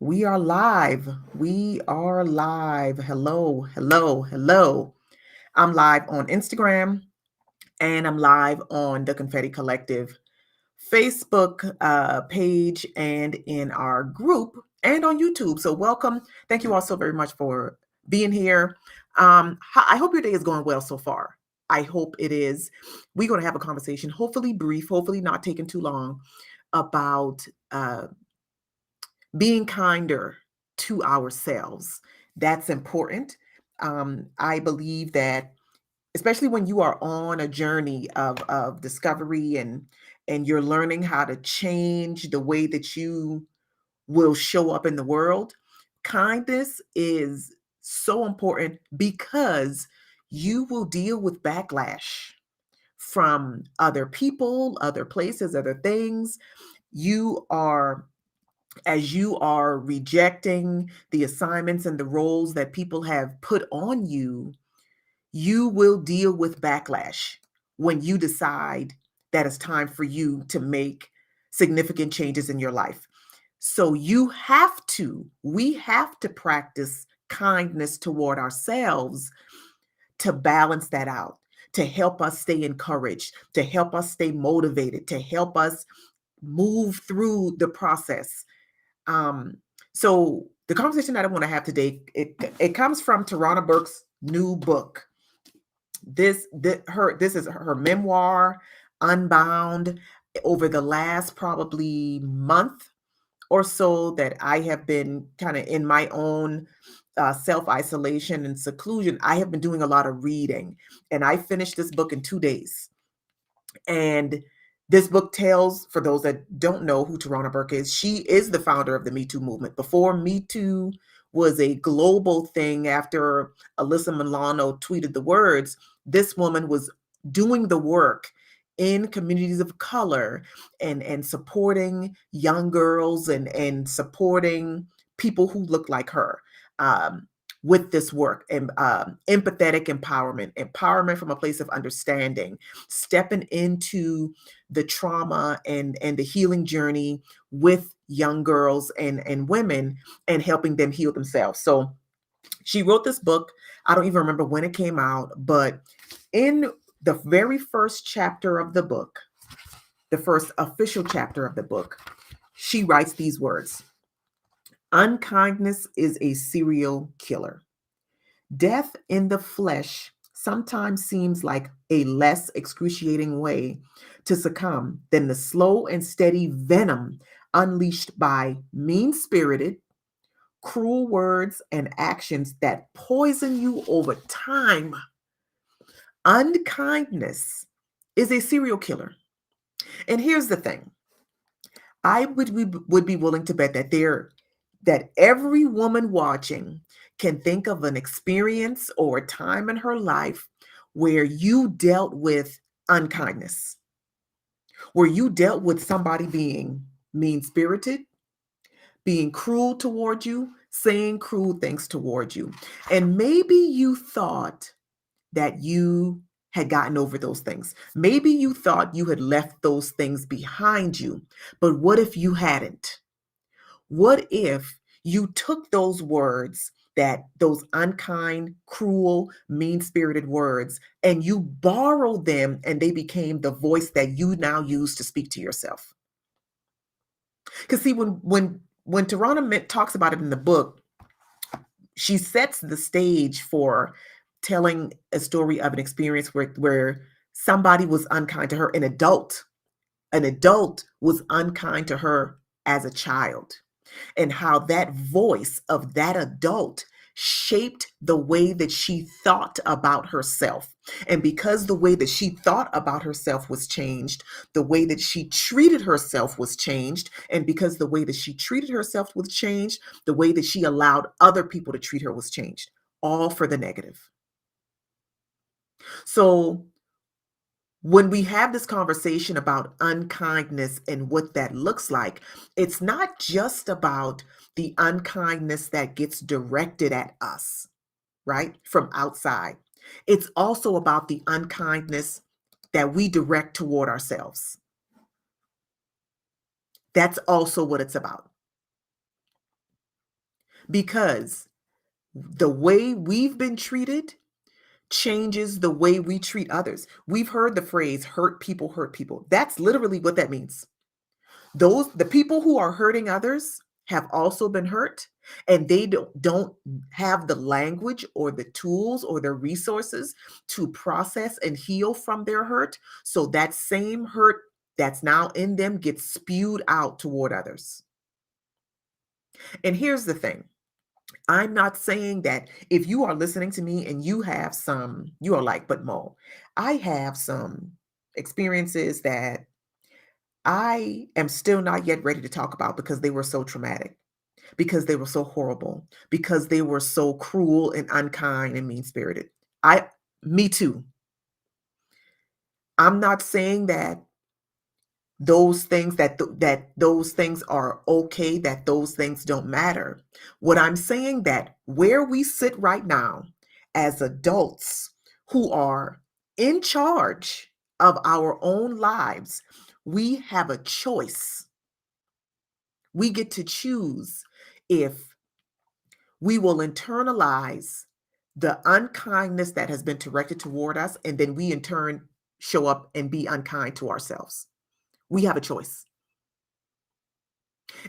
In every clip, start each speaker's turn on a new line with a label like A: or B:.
A: We are live. We are live. Hello, hello, hello. I'm live on Instagram and I'm live on the Confetti Collective Facebook page and in our group and on YouTube. So, welcome. Thank you all so very much for being here. I hope your day is going well so far. I hope it is. We're going to have a conversation, hopefully brief, hopefully not taking too long, about being kinder to ourselves. That's important. I believe that, especially when you are on a journey of discovery and you're learning how to change the way that you will show up in the world, kindness is so important because you will deal with backlash from other people, other places, other things. You are as you are rejecting the assignments and the roles that people have put on you, you will deal with backlash when you decide that it's time for you to make significant changes in your life. So we have to practice kindness toward ourselves to balance that out, to help us stay encouraged, to help us stay motivated, to help us move through the process. um, so the conversation that I want to have today, it comes from Tarana Burke's new book. This is her memoir, Unbound. Over the last probably month or so that I have been kind of in my own self-isolation and seclusion, I have been doing a lot of reading. And I finished this book in 2 days. And this book tells, for those that don't know who Tarana Burke is, she is the founder of the Me Too movement. Before Me Too was a global thing, after Alyssa Milano tweeted the words, this woman was doing the work in communities of color and supporting young girls and supporting people who look like her. Um, with this work and empathetic empowerment from a place of understanding, stepping into the trauma and the healing journey with young girls and women and helping them heal themselves. So she wrote this book. I don't even remember when it came out, but in the very first chapter of the book, the first official chapter of the book, she writes these words: unkindness is a serial killer. Death in the flesh sometimes seems like a less excruciating way to succumb than the slow and steady venom unleashed by mean spirited, cruel words and actions that poison you over time. Unkindness is a serial killer. And here's the thing: I would be willing to bet that every woman watching can think of an experience or a time in her life where you dealt with unkindness, where you dealt with somebody being mean-spirited, being cruel toward you, saying cruel things toward you. And maybe you thought that you had gotten over those things. Maybe you thought you had left those things behind you. But what if you hadn't? What if you took those words, those unkind, cruel, mean-spirited words, and you borrowed them and they became the voice that you now use to speak to yourself? Because see, when talks about it in the book, she sets the stage for telling a story of an experience where somebody was unkind to her, an adult was unkind to her as a child, and how that voice of that adult shaped the way that she thought about herself. And because the way that she thought about herself was changed, the way that she treated herself was changed. And because the way that she treated herself was changed, the way that she allowed other people to treat her was changed, all for the negative. So when we have this conversation about unkindness and what that looks like, it's not just about the unkindness that gets directed at us, right, from outside. It's also about the unkindness that we direct toward ourselves. That's also what it's about. because the way we've been treated changes the way we treat others. We've heard the phrase hurt people hurt people. That's literally what that means. The people who are hurting others have also been hurt, and they don't have the language or the tools or the resources to process and heal from their hurt. So that same hurt that's now in them gets spewed out toward others. And here's the thing. I'm not saying that if you are listening to me and you are like, but Mo, I have some experiences that I am still not yet ready to talk about because they were so traumatic, because they were so horrible, because they were so cruel and unkind and mean spirited. Me too. I'm not saying that those things are okay, that those things don't matter. What I'm saying that where we sit right now as adults who are in charge of our own lives, we have a choice. We get to choose if we will internalize the unkindness that has been directed toward us, and then we in turn show up and be unkind to ourselves. We have a choice.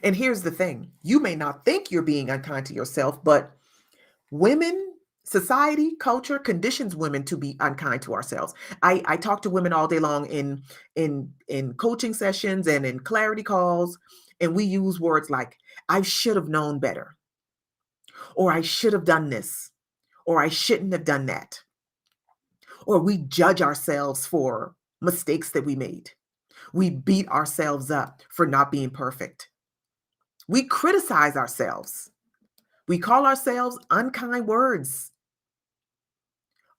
A: And here's the thing, you may not think you're being unkind to yourself, but women, society, culture conditions women to be unkind to ourselves. I talk to women all day long in coaching sessions and in clarity calls, and we use words like, I should have known better, or I should have done this, or I shouldn't have done that. Or we judge ourselves for mistakes that we made. We beat ourselves up for not being perfect. We criticize ourselves. We call ourselves unkind words.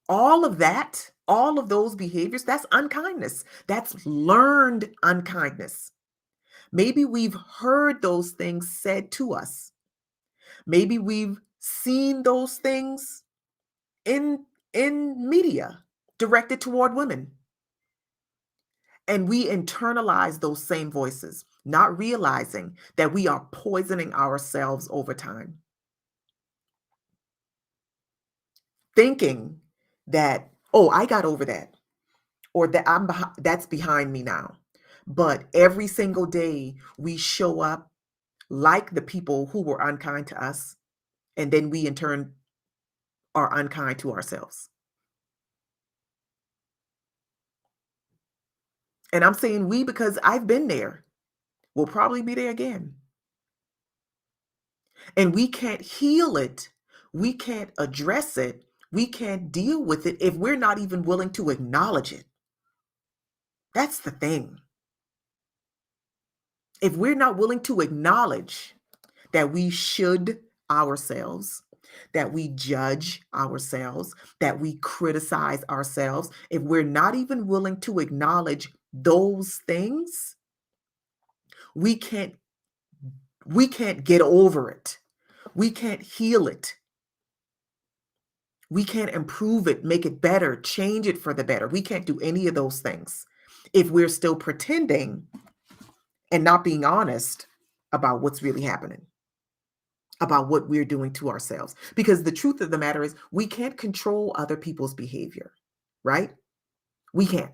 A: All of that, all of those behaviors, that's unkindness. That's learned unkindness. Maybe we've heard those things said to us. Maybe we've seen those things in media directed toward women. And we internalize those same voices, not realizing that we are poisoning ourselves over time. Thinking that, oh, I got over that, or that that's behind me now. But every single day we show up like the people who were unkind to us, and then we in turn are unkind to ourselves. And I'm saying we because I've been there. We'll probably be there again. And we can't heal it. We can't address it. We can't deal with it if we're not even willing to acknowledge it. That's the thing. If we're not willing to acknowledge that we should ourselves, that we judge ourselves, that we criticize ourselves, if we're not even willing to acknowledge those things, we can't get over it. We can't heal it. We can't improve it, make it better, change it for the better. We can't do any of those things if we're still pretending and not being honest about what's really happening, about what we're doing to ourselves. Because the truth of the matter is, we can't control other people's behavior, right? We can't.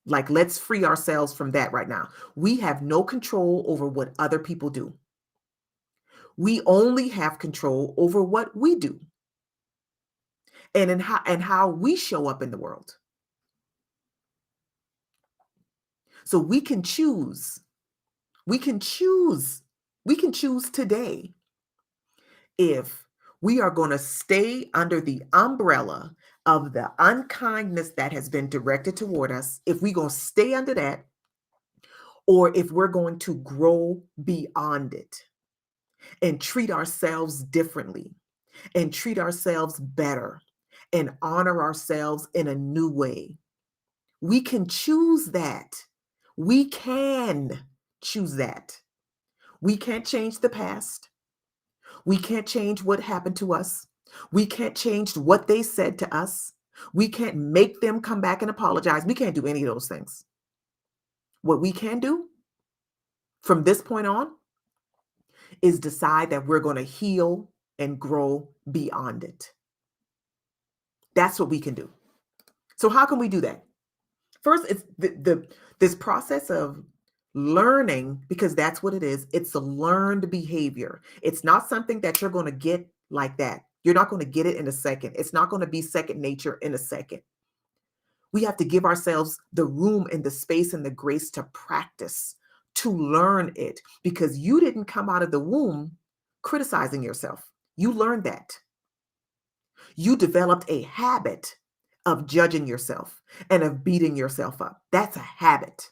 A: Like, let's free ourselves from that right now. We have no control over what other people do. We only have control over what we do and how we show up in the world. So we can choose. We can choose. We can choose today if we are going to stay under the umbrella of the unkindness that has been directed toward us, if we're going to stay under that, or if we're going to grow beyond it and treat ourselves differently and treat ourselves better and honor ourselves in a new way. We can choose that. We can choose that. We can't change the past. We can't change what happened to us. We can't change what they said to us. We can't make them come back and apologize. We can't do any of those things. What we can do from this point on is decide that we're going to heal and grow beyond it. That's what we can do. So how can we do that? First, it's this process of learning, because that's what it is. It's a learned behavior. It's not something that you're going to get like that. You're not going to get it in a second. It's not going to be second nature in a second. We have to give ourselves the room and the space and the grace to practice, to learn it, because you didn't come out of the womb criticizing yourself. You learned that. You developed a habit of judging yourself and of beating yourself up. That's a habit.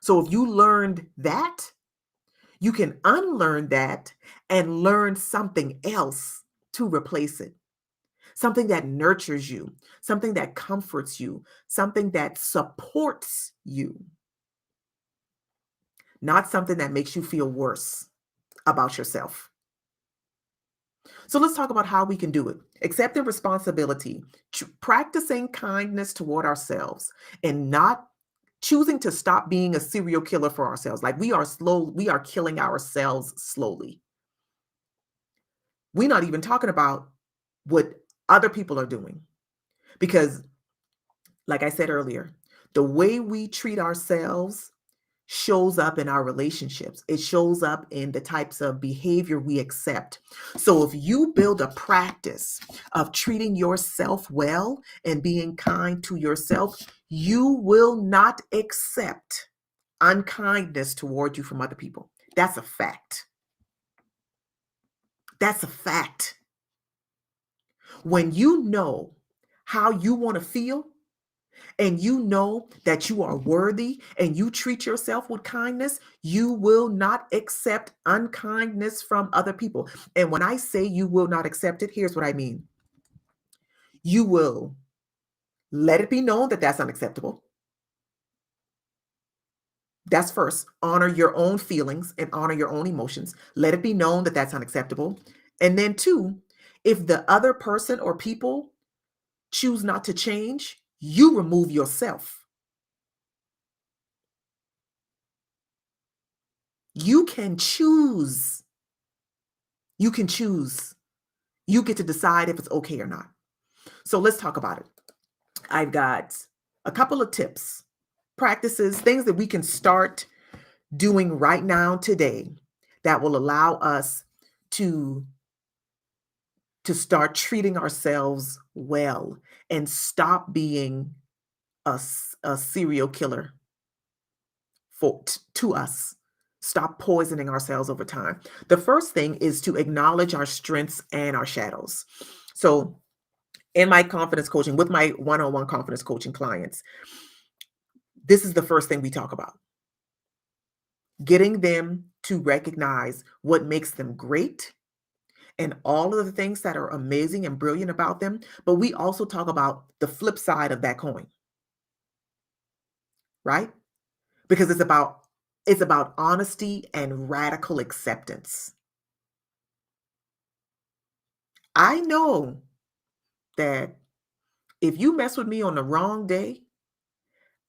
A: So if you learned that, you can unlearn that and learn something else to replace it. Something that nurtures you, something that comforts you, something that supports you, not something that makes you feel worse about yourself. So let's talk about how we can do it. Accepting responsibility, practicing kindness toward ourselves, and not choosing to stop being a serial killer for ourselves. Like we are killing ourselves slowly. We're not even talking about what other people are doing, because like I said earlier, the way we treat ourselves shows up in our relationships. It shows up in the types of behavior we accept. So if you build a practice of treating yourself well and being kind to yourself, you will not accept unkindness toward you from other people. That's a fact. That's a fact. When you know how you want to feel, and you know that you are worthy and you treat yourself with kindness, you will not accept unkindness from other people. And when I say you will not accept it, here's what I mean. You will let it be known that that's unacceptable. That's first. Honor your own feelings and honor your own emotions. Let it be known that that's unacceptable. And then, two, if the other person or people choose not to change, you remove yourself. You can choose. You can choose. You get to decide if it's okay or not. So let's talk about it. I've got a couple of tips, practices, things that we can start doing right now today that will allow us to start treating ourselves well and stop being a serial killer to us. Stop poisoning ourselves over time. The first thing is to acknowledge our strengths and our shadows. So in my confidence coaching, with my one-on-one confidence coaching clients, this is the first thing we talk about. Getting them to recognize what makes them great and all of the things that are amazing and brilliant about them. But we also talk about the flip side of that coin, right? Because it's about honesty and radical acceptance. I know that if you mess with me on the wrong day,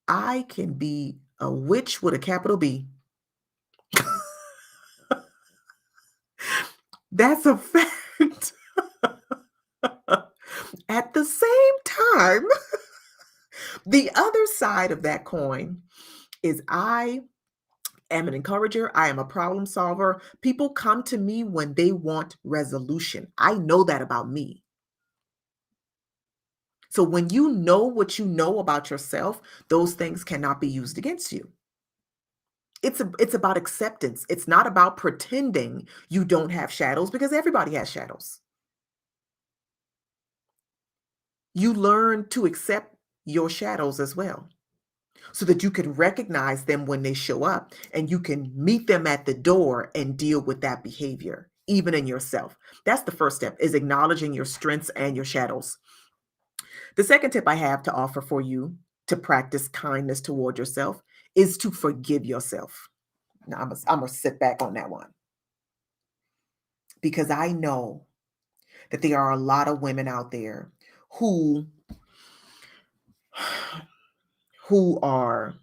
A: I can be a witch with a capital B. That's a fact. At the same time, the other side of that coin is I am an encourager. I am a problem solver. People come to me when they want resolution. I know that about me. So when you know what you know about yourself, those things cannot be used against you. It's about acceptance. It's not about pretending you don't have shadows, because everybody has shadows. You learn to accept your shadows as well, so that you can recognize them when they show up and you can meet them at the door and deal with that behavior, even in yourself. That's the first step, is acknowledging your strengths and your shadows. The second tip I have to offer for you to practice kindness toward yourself is to forgive yourself. Now, I'm going to sit back on that one, because I know that there are a lot of women out there who are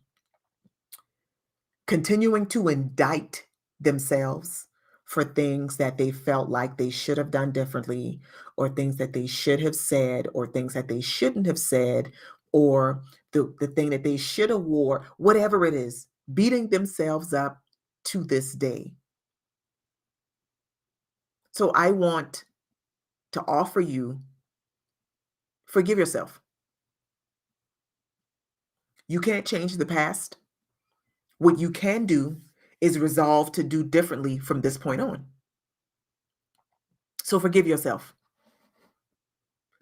A: continuing to indict themselves for things that they felt like they should have done differently, or things that they should have said, or things that they shouldn't have said, or the thing that they should have wore, whatever it is, beating themselves up to this day. So I want to offer you, forgive yourself. You can't change the past. What you can do is resolve to do differently from this point on. So forgive yourself.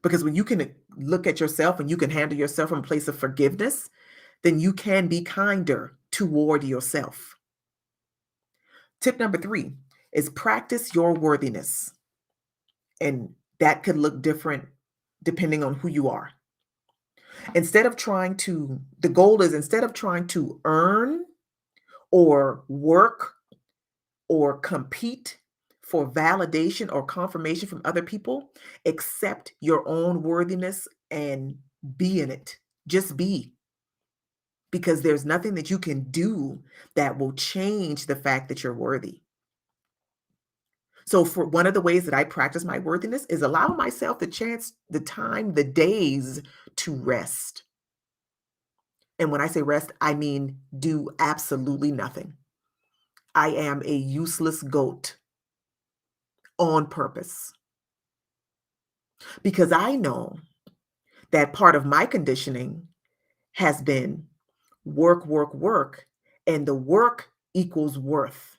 A: Because when you can look at yourself and you can handle yourself from a place of forgiveness, then you can be kinder toward yourself. Tip number 3 is practice your worthiness. And that could look different depending on who you are. The goal is, instead of trying to earn or work or compete for validation or confirmation from other people, accept your own worthiness and be in it. Just be, because there's nothing that you can do that will change the fact that you're worthy. So for one of the ways that I practice my worthiness is allow myself the chance, the time, the days to rest. And when I say rest, I mean do absolutely nothing. I am a useless goat on purpose, because I know that part of my conditioning has been work, work, work, and the work equals worth.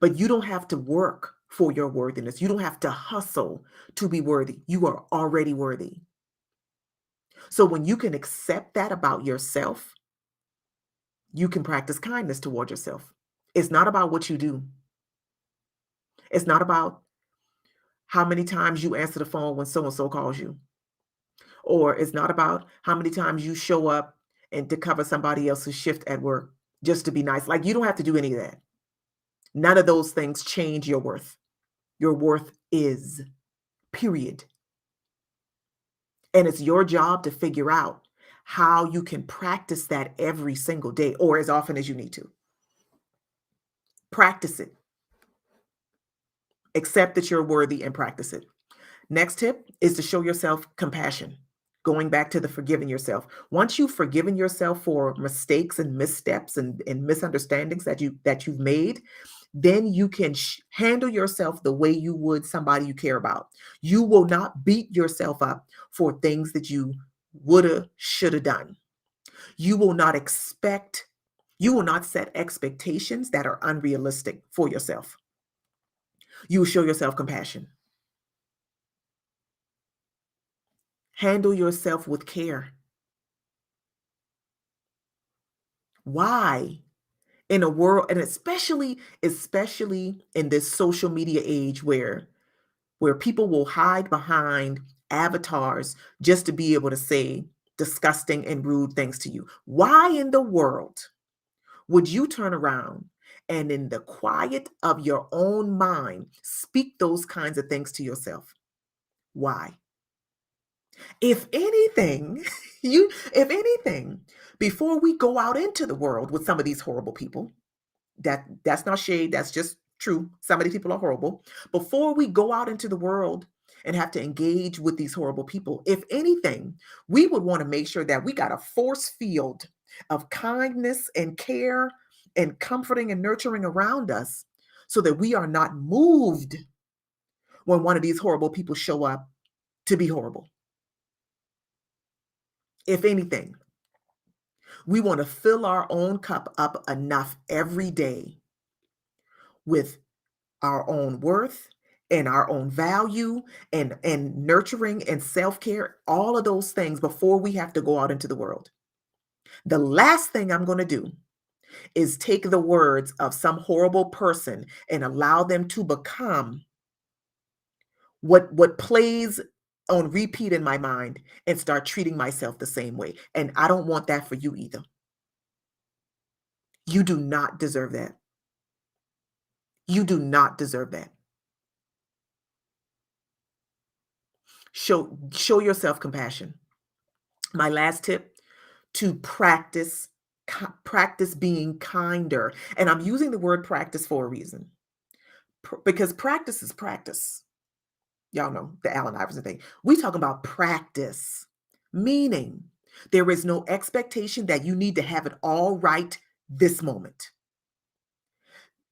A: But you don't have to work for your worthiness. You don't have to hustle to be worthy. You are already worthy. So when you can accept that about yourself, you can practice kindness toward yourself. It's not about what you do. It's not about how many times you answer the phone when so and so calls you. Or it's not about how many times you show up and to cover somebody else's shift at work just to be nice. Like, you don't have to do any of that. None of those things change your worth. Your worth is, period. And it's your job to figure out how you can practice that every single day or as often as you need to. Practice it. Accept that you're worthy and practice it. Next tip is to show yourself compassion. Going back to the forgiving yourself. Once you've forgiven yourself for mistakes and missteps and misunderstandings that you've made, then you can handle yourself the way you would somebody you care about. You will not beat yourself up for things that you woulda, shoulda done. You will not expect, you will not set expectations that are unrealistic for yourself. You will show yourself compassion. Handle yourself with care. Why? In a world, and especially in this social media age where people will hide behind avatars just to be able to say disgusting and rude things to you. Why in the world would you turn around and in the quiet of your own mind speak those kinds of things to yourself? Why? If anything, if anything, before we go out into the world with some of these horrible people, that's not shade, that's just true. Some of these people are horrible. Before we go out into the world and have to engage with these horrible people, if anything, we would want to make sure that we got a force field of kindness and care and comforting and nurturing around us so that we are not moved when one of these horrible people show up to be horrible. If anything, we want to fill our own cup up enough every day with our own worth and our own value and nurturing and self-care, all of those things before we have to go out into the world. The last thing I'm going to do is take the words of some horrible person and allow them to become what plays on repeat in my mind and start treating myself the same way. And I don't want that for you either. You do not deserve that. You do not deserve that. Show yourself compassion. My last tip, to practice being kinder. And I'm using the word practice for a reason. Because practice is practice. Y'all know the Allen Iverson thing. We talking about practice, meaning there is no expectation that you need to have it all right this moment.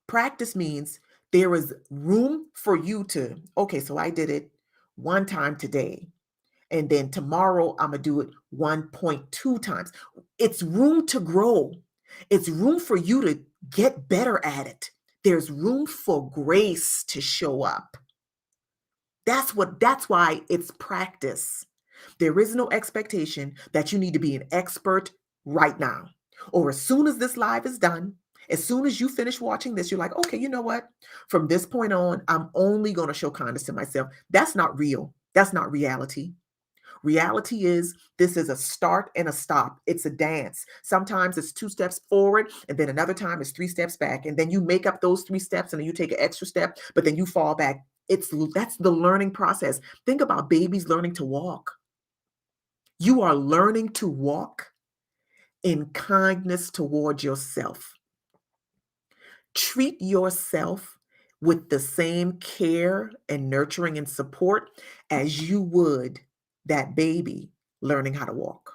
A: Practice means there is room for you to, okay, so I did it one time today, and then tomorrow I'm going to do it 1.2 times. It's room to grow. It's room for you to get better at it. There's room for grace to show up. That's why it's practice. There is no expectation that you need to be an expert right now. Or as soon as this live is done, as soon as you finish watching this, you're like, okay, you know what? From this point on, I'm only going to show kindness to myself. That's not real. That's not reality. Reality is this is a start and a stop. It's a dance. Sometimes it's 2 steps forward, and then another time it's 3 steps back. And then you make up those 3 steps and then you take an extra step, but then you fall back. That's the learning process. Think about babies learning to walk. You are learning to walk in kindness towards yourself. Treat yourself with the same care and nurturing and support as you would that baby learning how to walk.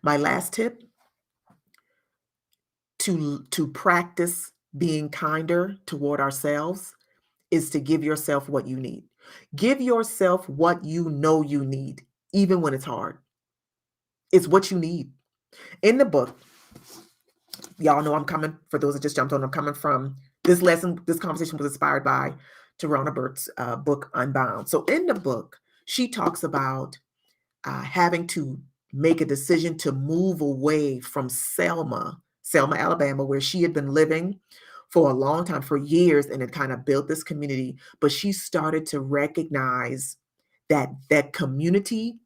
A: My last tip to practice being kinder toward ourselves is to give yourself what you need. Give yourself what you know you need, even when it's hard. It's what you need. In the book, y'all know I'm coming, for those that just jumped on, I'm coming from this lesson. This conversation was inspired by Tarana Burke's book, Unbound. So in the book, she talks about having to make a decision to move away from Selma, Alabama, where she had been living for a long time, for years, and had kind of built this community. But she started to recognize that that community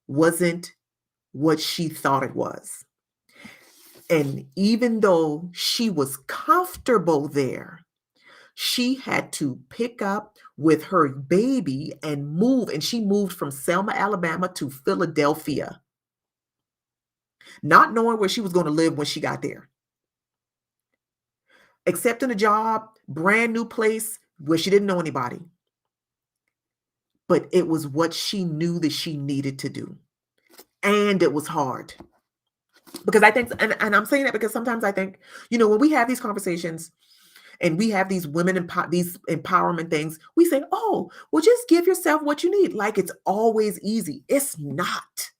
A: wasn't what she thought it was. And even though she was comfortable there, she had to pick up with her baby and move. And she moved from Selma, Alabama to Philadelphia, not knowing where she was going to live when she got there. Accepting a job, brand new place where she didn't know anybody. But it was what she knew that she needed to do. And it was hard. Because I think, and I'm saying that because sometimes I think, when we have these conversations and we have these these empowerment things, we say, oh, well, just give yourself what you need. Like it's always easy. It's not.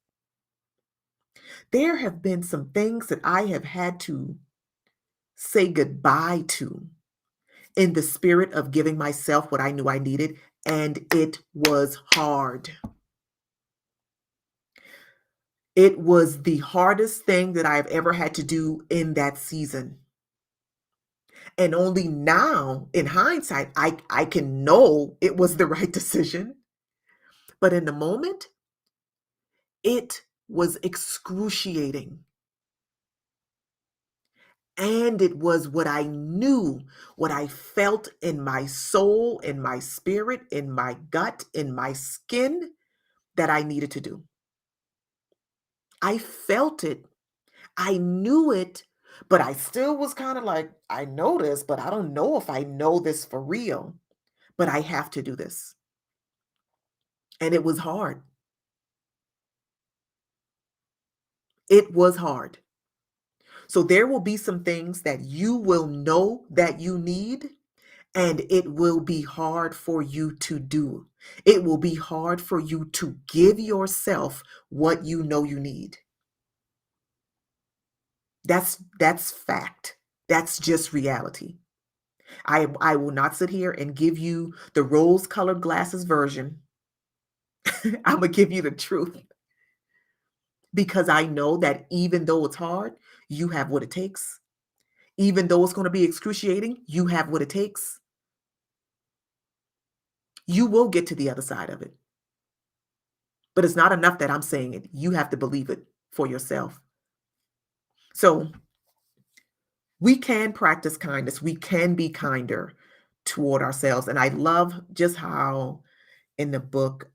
A: There have been some things that I have had to say goodbye to in the spirit of giving myself what I knew I needed, and it was hard. It was the hardest thing that I've ever had to do in that season. And only now, in hindsight, I can know it was the right decision. But in the moment, it was excruciating. And it was what I knew, what I felt in my soul, in my spirit, in my gut, in my skin that I needed to do. I felt it. I knew it, but I still was kind of like, I know this, but I don't know if I know this for real. But I have to do this. And it was hard. It was hard. So there will be some things that you will know that you need, and it will be hard for you to do. It will be hard for you to give yourself what you know you need. That's fact. That's just reality. I will not sit here and give you the rose-colored glasses version. I'm gonna give you the truth because I know that even though it's hard, you have what it takes. Even though it's going to be excruciating, you have what it takes. You will get to the other side of it. But it's not enough that I'm saying it. You have to believe it for yourself. So we can practice kindness. We can be kinder toward ourselves. And I love just how in the book,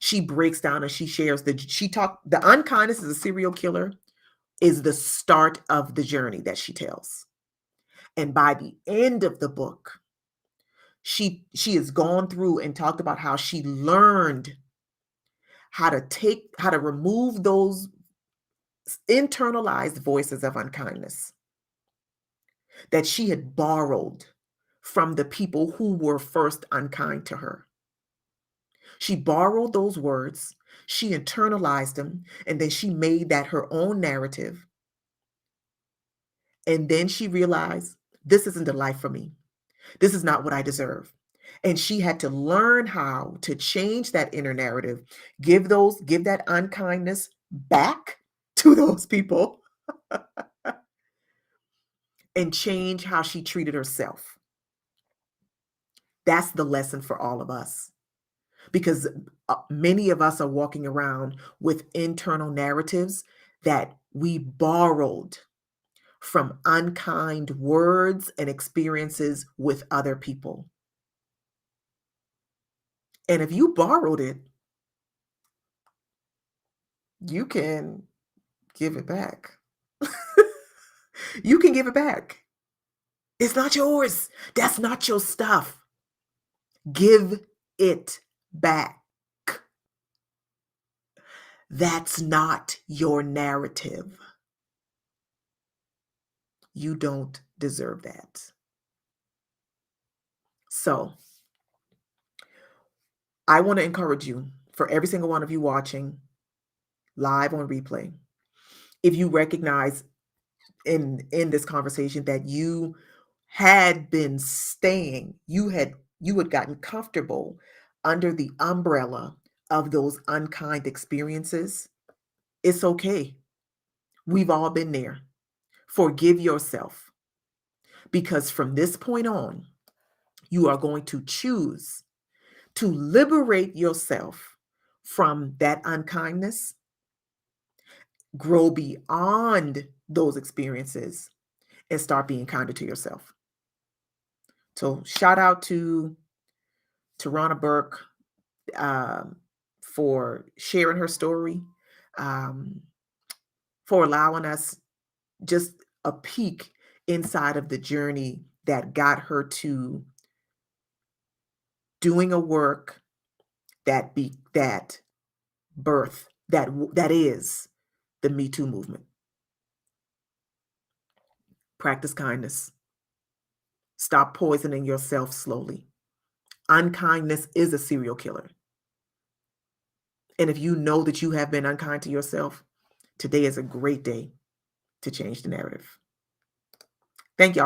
A: she breaks down and she shares the unkindness is a serial killer is the start of the journey that she tells. And by the end of the book, she has gone through and talked about how she learned how to remove those internalized voices of unkindness that she had borrowed from the people who were first unkind to her. She borrowed those words, she internalized them, and then she made that her own narrative. And then she realized, this isn't the life for me. This is not what I deserve. And she had to learn how to change that inner narrative, give that unkindness back to those people, and change how she treated herself. That's the lesson for all of us. Because many of us are walking around with internal narratives that we borrowed from unkind words and experiences with other people. And if you borrowed it, you can give it back. You can give it back. It's not yours. That's not your stuff. Give it back. That's not your narrative. You don't deserve that. So, I want to encourage you, for every single one of you watching live on replay, if you recognize in this conversation that you had been staying, you had gotten comfortable under the umbrella of those unkind experiences, it's okay. We've all been there. Forgive yourself, because from this point on, you are going to choose to liberate yourself from that unkindness, grow beyond those experiences, and start being kinder to yourself. So, shout out to Tarana Burke, um, for sharing her story, um, for allowing us just a peek inside of the journey that got her to doing a work that birth that is the Me Too movement. Practice kindness. Stop poisoning yourself slowly. Unkindness is a serial killer. And if you know that you have been unkind to yourself, today is a great day to change the narrative. Thank y'all.